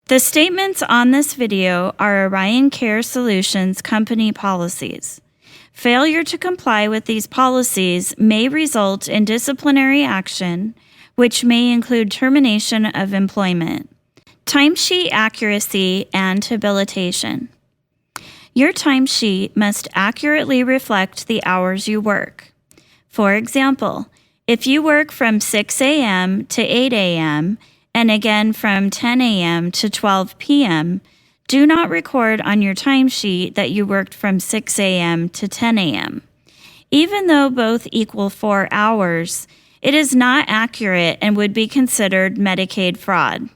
The statements on this video are Orion Care Solutions company policies. Failure to comply with these policies may result in disciplinary action, which may include termination of employment. Timesheet accuracy and habilitation. Your timesheet must accurately reflect the hours you work. For example, if you work from 6 a.m. to 8 a.m., and again from 10 a.m. to 12 p.m., do not record on your timesheet that you worked from 6 a.m. to 10 a.m. Even though both equal 4 hours, it is not accurate and would be considered Medicaid fraud.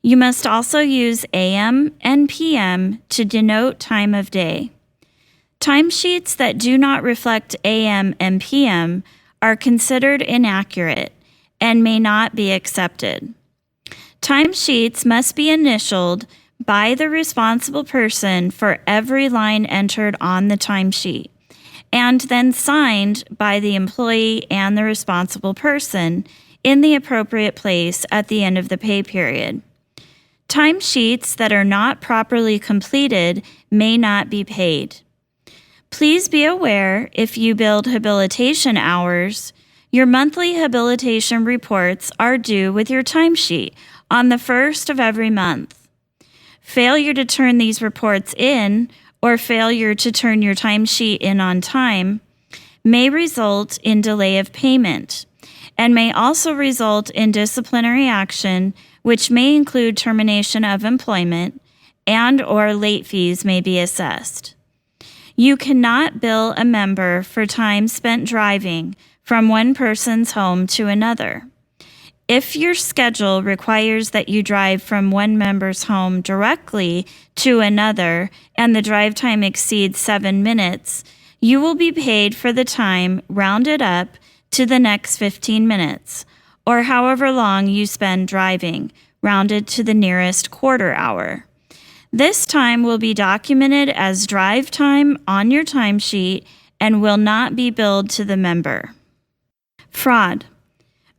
You must also use AM and PM to denote time of day. Timesheets that do not reflect AM and PM are considered inaccurate and may not be accepted. Timesheets must be initialed by the responsible person for every line entered on the timesheet, and then signed by the employee and the responsible person in the appropriate place at the end of the pay period. Timesheets that are not properly completed may not be paid. Please be aware if you billed habilitation hours, your monthly habilitation reports are due with your timesheet on the first of every month. Failure to turn these reports in or failure to turn your timesheet in on time may result in delay of payment and may also result in disciplinary action, which may include termination of employment and/or late fees may be assessed. You cannot bill a member for time spent driving from one person's home to another. If your schedule requires that you drive from one member's home directly to another and the drive time exceeds 7 minutes, you will be paid for the time rounded up to the next 15 minutes, or however long you spend driving, rounded to the nearest quarter hour. This time will be documented as drive time on your timesheet and will not be billed to the member. Fraud.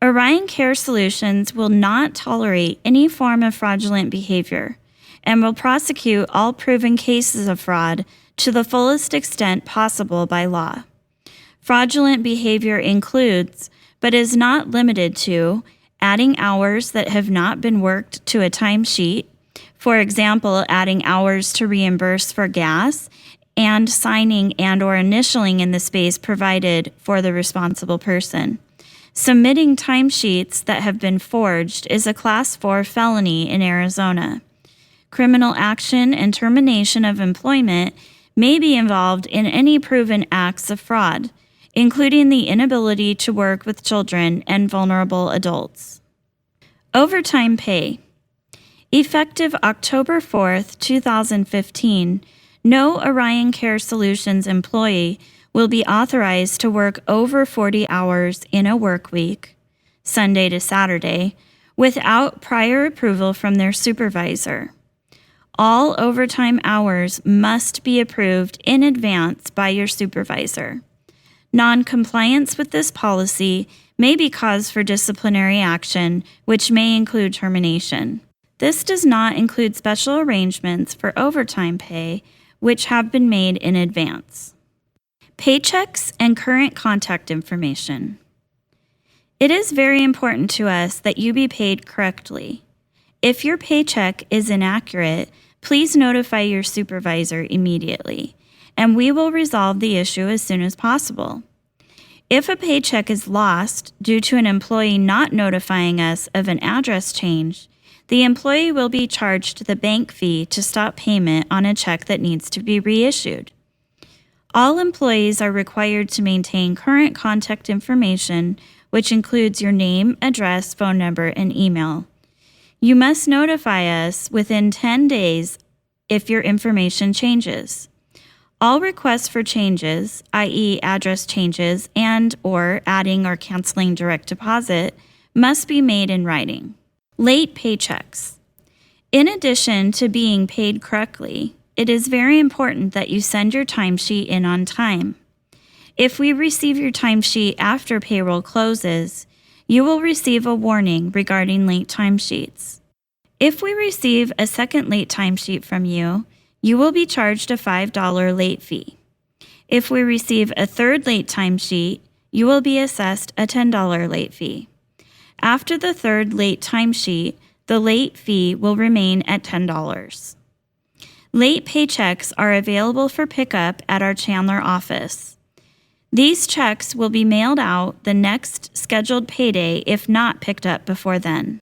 Orion Care Solutions will not tolerate any form of fraudulent behavior and will prosecute all proven cases of fraud to the fullest extent possible by law. Fraudulent behavior includes, but is not limited to, adding hours that have not been worked to a timesheet, for example, adding hours to reimburse for gas, and signing and/or initialing in the space provided for the responsible person. Submitting timesheets that have been forged is a Class 4 felony in Arizona. Criminal action and termination of employment may be involved in any proven acts of fraud, including the inability to work with children and vulnerable adults. Overtime pay. Effective October 4th, 2015, no Orion Care Solutions employee will be authorized to work over 40 hours in a work week, Sunday to Saturday, without prior approval from their supervisor. All overtime hours must be approved in advance by your supervisor. Non-compliance with this policy may be cause for disciplinary action, which may include termination. This does not include special arrangements for overtime pay, which have been made in advance. Paychecks and current contact information. It is very important to us that you be paid correctly. If your paycheck is inaccurate, please notify your supervisor immediately, and we will resolve the issue as soon as possible. If a paycheck is lost due to an employee not notifying us of an address change, the employee will be charged the bank fee to stop payment on a check that needs to be reissued. All employees are required to maintain current contact information, which includes your name, address, phone number, and email. You must notify us within 10 days if your information changes. All requests for changes, i.e. address changes and/or adding or canceling direct deposit, must be made in writing. Late paychecks. In addition to being paid correctly, it is very important that you send your timesheet in on time. If we receive your timesheet after payroll closes, you will receive a warning regarding late timesheets. If we receive a second late timesheet from you, you will be charged a $5 late fee. If we receive a third late timesheet, you will be assessed a $10 late fee. After the third late timesheet, the late fee will remain at $10. Late paychecks are available for pickup at our Chandler office. These checks will be mailed out the next scheduled payday if not picked up before then.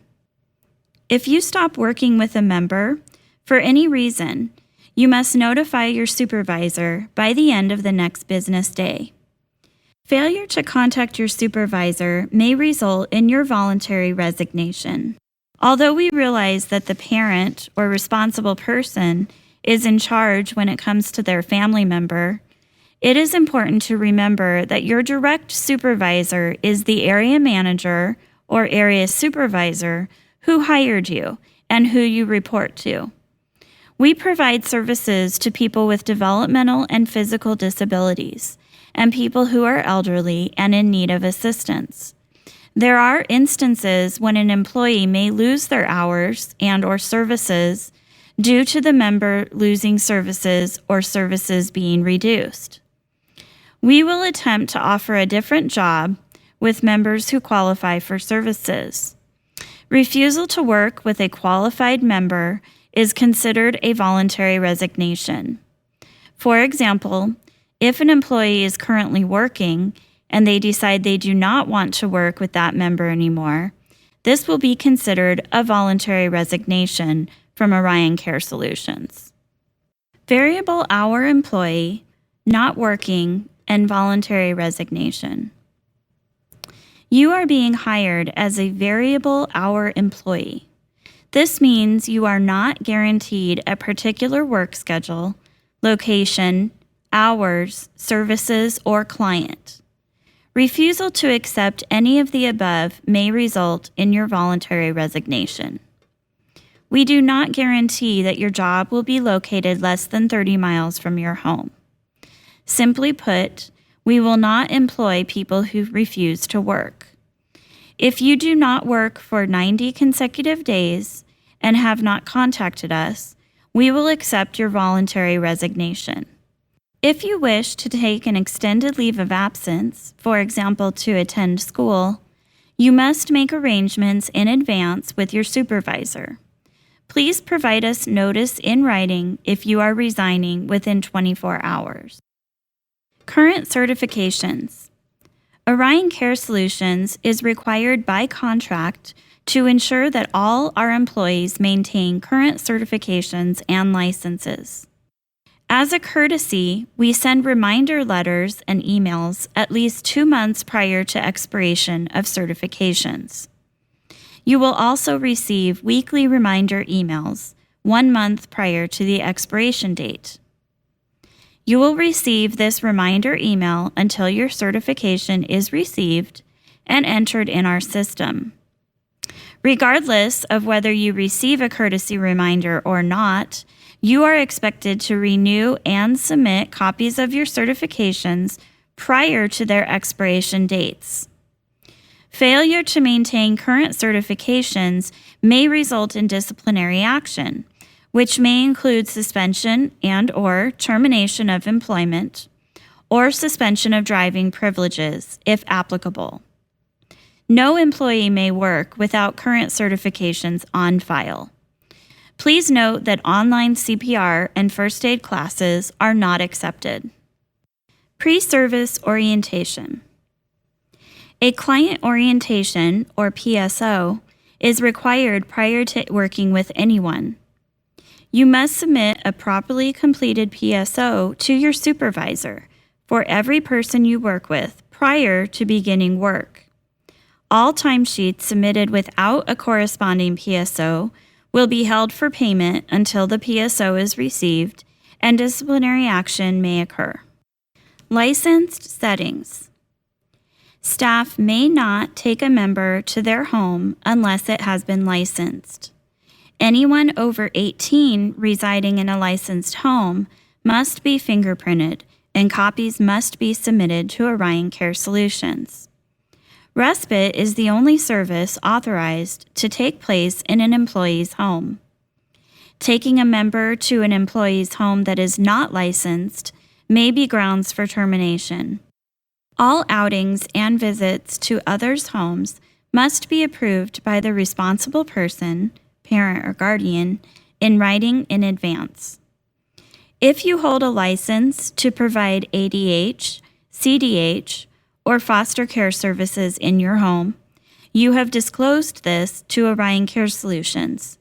If you stop working with a member, for any reason, you must notify your supervisor by the end of the next business day. Failure to contact your supervisor may result in your voluntary resignation. Although we realize that the parent or responsible person is in charge when it comes to their family member, it is important to remember that your direct supervisor is the area manager or area supervisor who hired you and who you report to. We provide services to people with developmental and physical disabilities and people who are elderly and in need of assistance. There are instances when an employee may lose their hours and/or services due to the member losing services or services being reduced. We will attempt to offer a different job with members who qualify for services. Refusal to work with a qualified member is considered a voluntary resignation. For example, if an employee is currently working and they decide they do not want to work with that member anymore, this will be considered a voluntary resignation from Orion Care Solutions. Variable hour employee, not working, and voluntary resignation. You are being hired as a variable hour employee. This means you are not guaranteed a particular work schedule, location, hours, services, or client. Refusal to accept any of the above may result in your voluntary resignation. We do not guarantee that your job will be located less than 30 miles from your home. Simply put, we will not employ people who refuse to work. If you do not work for 90 consecutive days and have not contacted us, we will accept your voluntary resignation. If you wish to take an extended leave of absence, for example, to attend school, you must make arrangements in advance with your supervisor. Please provide us notice in writing if you are resigning within 24 hours. Current certifications. Orion Care Solutions is required by contract to ensure that all our employees maintain current certifications and licenses. As a courtesy, we send reminder letters and emails at least 2 months prior to expiration of certifications. You will also receive weekly reminder emails 1 month prior to the expiration date. You will receive this reminder email until your certification is received and entered in our system. Regardless of whether you receive a courtesy reminder or not, you are expected to renew and submit copies of your certifications prior to their expiration dates. Failure to maintain current certifications may result in disciplinary action, which may include suspension and/or termination of employment, or suspension of driving privileges, if applicable. No employee may work without current certifications on file. Please note that online CPR and first aid classes are not accepted. Pre-service orientation. A client orientation, or PSO, is required prior to working with anyone. You must submit a properly completed PSO to your supervisor for every person you work with prior to beginning work. All timesheets submitted without a corresponding PSO will be held for payment until the PSO is received and disciplinary action may occur. Licensed settings. Staff may not take a member to their home unless it has been licensed. Anyone over 18 residing in a licensed home must be fingerprinted, and copies must be submitted to Orion Care Solutions. Respite is the only service authorized to take place in an employee's home. Taking a member to an employee's home that is not licensed may be grounds for termination. All outings and visits to others' homes must be approved by the responsible person, parent or guardian, in writing in advance. If you hold a license to provide ADH, CDH, or foster care services in your home, you have disclosed this to Orion Care Solutions,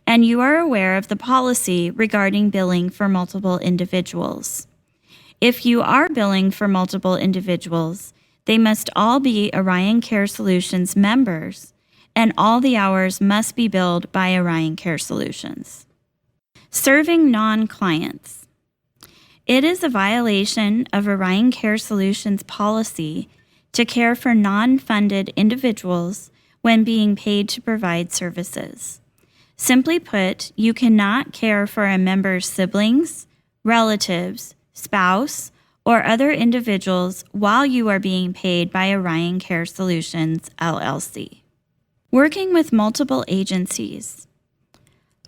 and you are aware of the policy regarding billing for multiple individuals. If you are billing for multiple individuals, they must all be Orion Care Solutions members, and all the hours must be billed by Orion Care Solutions. Serving non-clients. It is a violation of Orion Care Solutions policy to care for non-funded individuals when being paid to provide services. Simply put, you cannot care for a member's siblings, relatives, spouse, or other individuals while you are being paid by Orion Care Solutions, LLC. Working with multiple agencies.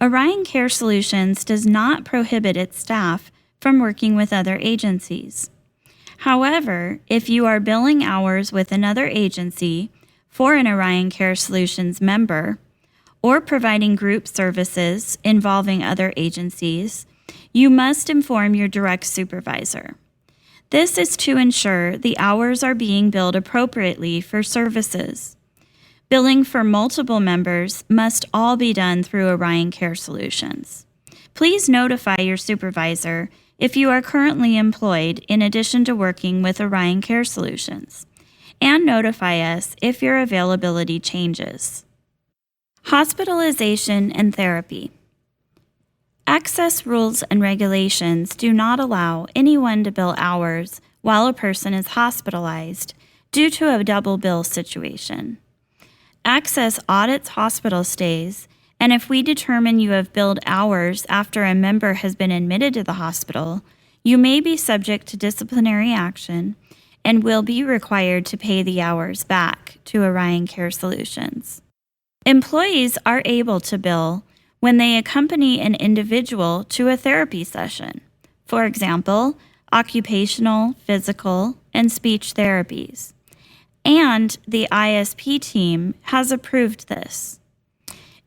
Orion Care Solutions does not prohibit its staff from working with other agencies. However, if you are billing hours with another agency for an Orion Care Solutions member, or providing group services involving other agencies, you must inform your direct supervisor. This is to ensure the hours are being billed appropriately for services. Billing for multiple members must all be done through Orion Care Solutions. Please notify your supervisor if you are currently employed in addition to working with Orion Care Solutions, and notify us if your availability changes. Hospitalization and therapy. Access rules and regulations do not allow anyone to bill hours while a person is hospitalized due to a double bill situation. Access audits hospital stays, and if we determine you have billed hours after a member has been admitted to the hospital, you may be subject to disciplinary action and will be required to pay the hours back to Orion Care Solutions. Employees are able to bill when they accompany an individual to a therapy session, for example, occupational, physical, and speech therapies. And the ISP team has approved this.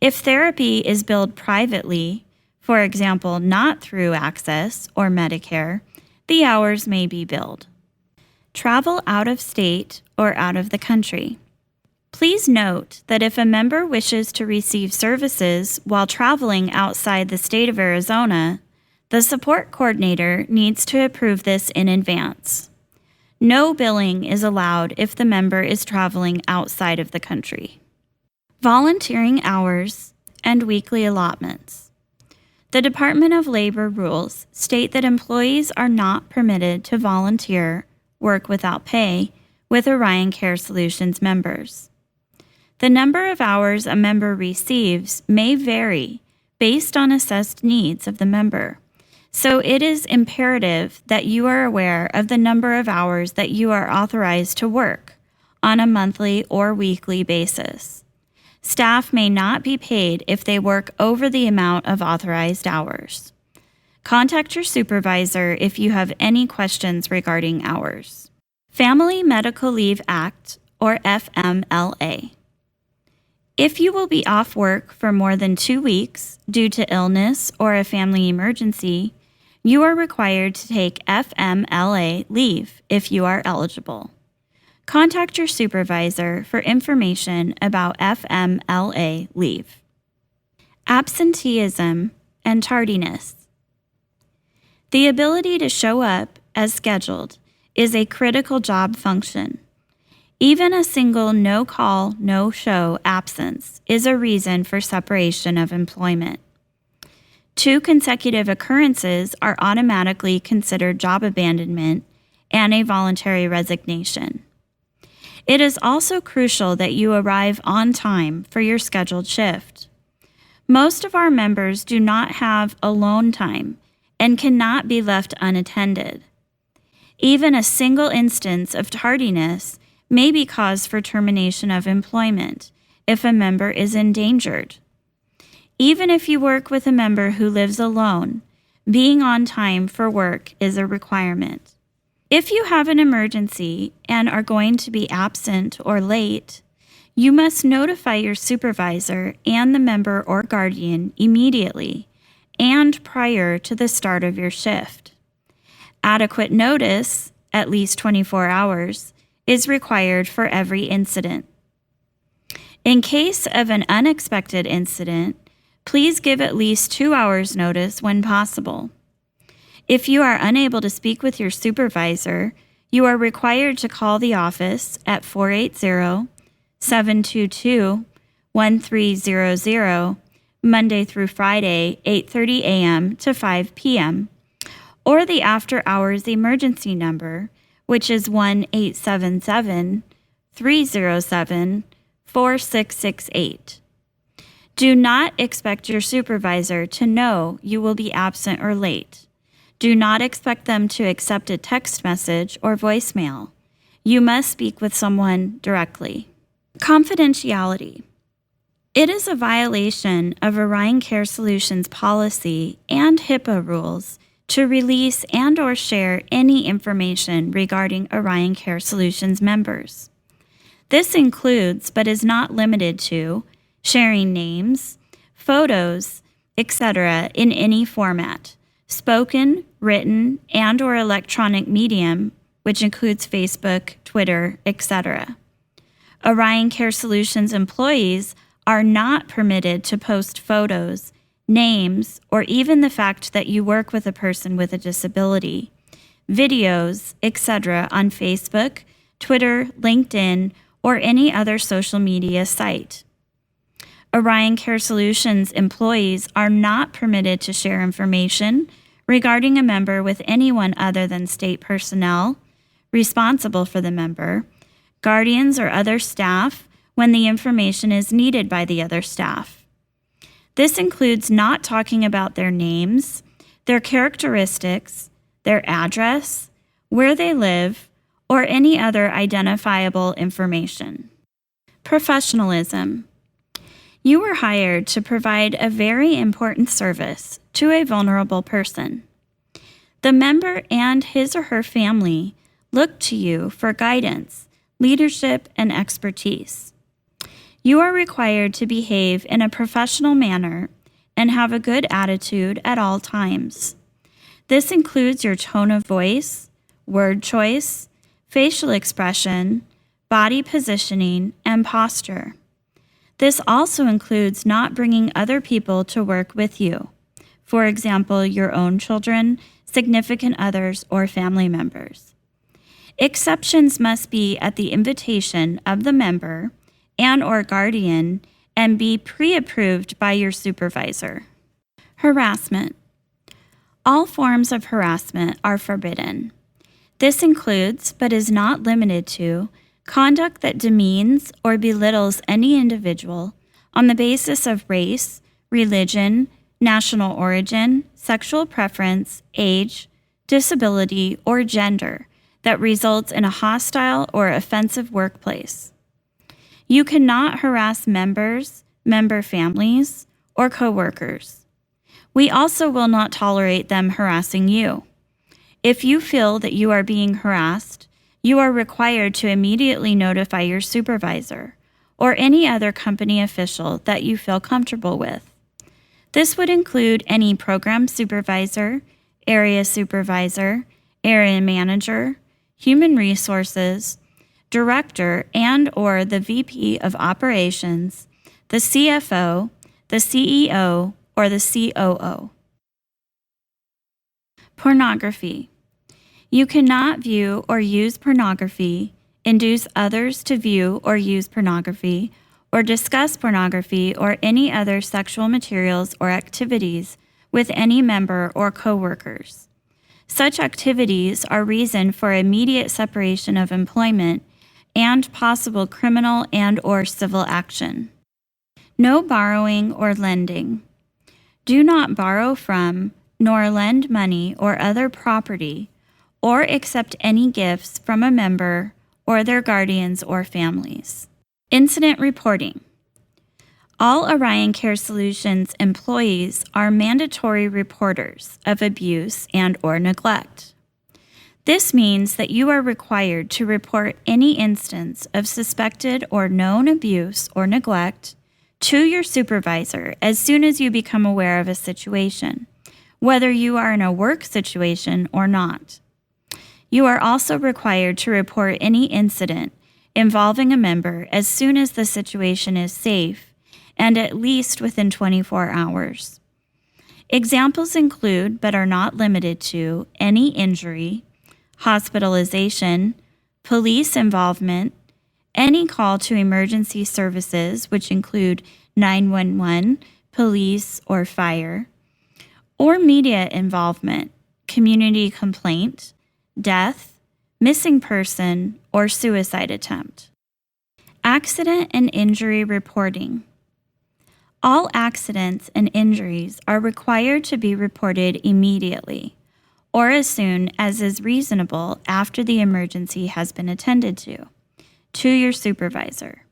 If therapy is billed privately, for example, not through Access or Medicare, the hours may be billed. Travel out of state or out of the country. Please note that if a member wishes to receive services while traveling outside the state of Arizona, the support coordinator needs to approve this in advance. No billing is allowed if the member is traveling outside of the country. Volunteering hours and weekly allotments. The Department of Labor rules state that employees are not permitted to volunteer work without pay with Orion Care Solutions members. The number of hours a member receives may vary based on assessed needs of the member, so it is imperative that you are aware of the number of hours that you are authorized to work on a monthly or weekly basis. Staff may not be paid if they work over the amount of authorized hours. Contact your supervisor if you have any questions regarding hours. Family Medical Leave Act, or FMLA. If you will be off work for more than 2 weeks due to illness or a family emergency, you are required to take FMLA leave if you are eligible. Contact your supervisor for information about FMLA leave. Absenteeism and tardiness. The ability to show up as scheduled is a critical job function. Even a single no-call, no-show absence is a reason for separation of employment. 2 consecutive occurrences are automatically considered job abandonment and a voluntary resignation. It is also crucial that you arrive on time for your scheduled shift. Most of our members do not have alone time and cannot be left unattended. Even a single instance of tardiness may be cause for termination of employment if a member is endangered. Even if you work with a member who lives alone, being on time for work is a requirement. If you have an emergency and are going to be absent or late, you must notify your supervisor and the member or guardian immediately and prior to the start of your shift. Adequate notice, at least 24 hours, is required for every incident. In case of an unexpected incident, please give at least 2 hours notice when possible. If you are unable to speak with your supervisor, you are required to call the office at 480-722-1300 Monday through Friday, 8:30 a.m. to 5 p.m., or the after-hours emergency number, which is 1-877-307-4668. Do not expect your supervisor to know you will be absent or late. Do not expect them to accept a text message or voicemail. You must speak with someone directly. Confidentiality. It is a violation of Orion Care Solutions policy and HIPAA rules to release and/or share any information regarding Orion Care Solutions members. This includes, but is not limited to, sharing names, photos, etc. in any format, spoken, written, and/or electronic medium, which includes Facebook, Twitter, etc. Orion Care Solutions employees are not permitted to post photos, names, or even the fact that you work with a person with a disability, videos, etc. on Facebook, Twitter, LinkedIn, or any other social media site. Orion Care Solutions employees are not permitted to share information regarding a member with anyone other than state personnel responsible for the member, guardians, or other staff when the information is needed by the other staff. This includes not talking about their names, their characteristics, their address, where they live, or any other identifiable information. Professionalism. You were hired to provide a very important service to a vulnerable person. The member and his or her family look to you for guidance, leadership, and expertise. You are required to behave in a professional manner and have a good attitude at all times. This includes your tone of voice, word choice, facial expression, body positioning, and posture. This also includes not bringing other people to work with you, for example, your own children, significant others, or family members. Exceptions must be at the invitation of the member and/or guardian and be pre-approved by your supervisor. Harassment. All forms of harassment are forbidden. This includes, but is not limited to, conduct that demeans or belittles any individual on the basis of race, religion, national origin, sexual preference, age, disability, or gender that results in a hostile or offensive workplace. You cannot harass members, member families, or coworkers. We also will not tolerate them harassing you. If you feel that you are being harassed, you are required to immediately notify your supervisor or any other company official that you feel comfortable with. This would include any program supervisor, area manager, human resources, director, and/or the VP of operations, the CFO, the CEO, or the COO. Pornography. You cannot view or use pornography, induce others to view or use pornography, or discuss pornography or any other sexual materials or activities with any member or coworkers. Such activities are reason for immediate separation of employment and possible criminal and/or civil action. No borrowing or lending. Do not borrow from, nor lend money or other property, or accept any gifts from a member or their guardians or families. Incident reporting. All Orion Care Solutions employees are mandatory reporters of abuse and/or neglect. This means that you are required to report any instance of suspected or known abuse or neglect to your supervisor as soon as you become aware of a situation, whether you are in a work situation or not. You are also required to report any incident involving a member as soon as the situation is safe and at least within 24 hours. Examples include, but are not limited to, any injury, hospitalization, police involvement, any call to emergency services, which include 911, police, or fire, or media involvement, community complaint, death, missing person, or suicide attempt. Accident and injury reporting. All accidents and injuries are required to be reported immediately, or as soon as is reasonable after the emergency has been attended to your supervisor.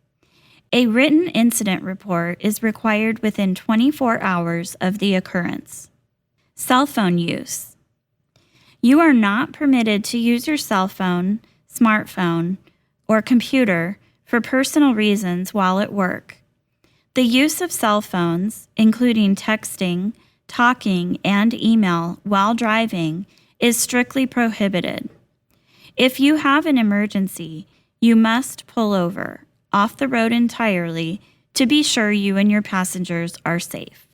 A written incident report is required within 24 hours of the occurrence. Cell phone use. You are not permitted to use your cell phone, smartphone, or computer for personal reasons while at work. The use of cell phones, including texting, talking, and email while driving, is strictly prohibited. If you have an emergency, you must pull over, off the road entirely, to be sure you and your passengers are safe.